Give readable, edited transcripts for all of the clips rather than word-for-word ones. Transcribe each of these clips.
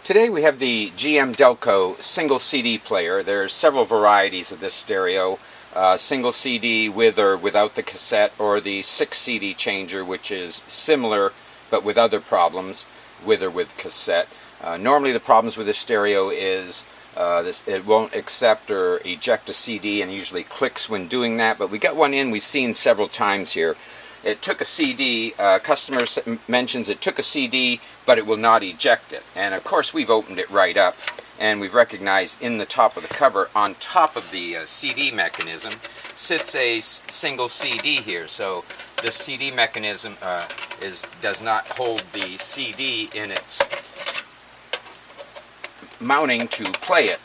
Today we have the GM Delco single CD player. There's several varieties of this stereo. Single CD with or without the cassette, or the 6 CD changer, which is similar but with other problems, with or with cassette. Normally the problems with this stereo is it won't accept or eject a CD and usually clicks when doing that, but we got one in we've seen several times here. It took a CD, customer mentions it took a CD, but it will not eject it. And of course we've opened it right up, and we've recognized in the top of the cover, on top of the CD mechanism, sits a single CD here. So the CD mechanism does not hold the CD in its mounting to play it.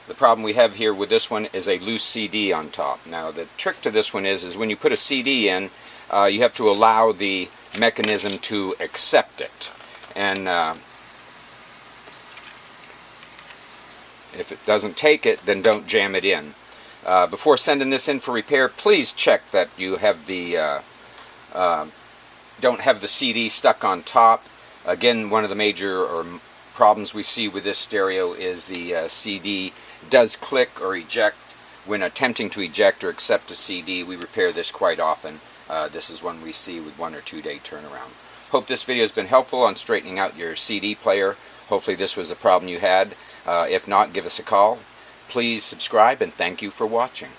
The problem we have here with this one is a loose CD on top. Now the trick to this one is when you put a CD in, you have to allow the mechanism to accept it. And if it doesn't take it, then don't jam it in. Before sending this in for repair, please check that you have the don't have the CD stuck on top. Again, one of the major problems we see with this stereo is the CD does click or eject when attempting to eject or accept a CD. We repair this quite often. This is one we see with 1 or 2 day turnaround. Hope this video has been helpful on straightening out your CD player. Hopefully this was the problem you had. If not, give us a call. Please subscribe, and thank you for watching.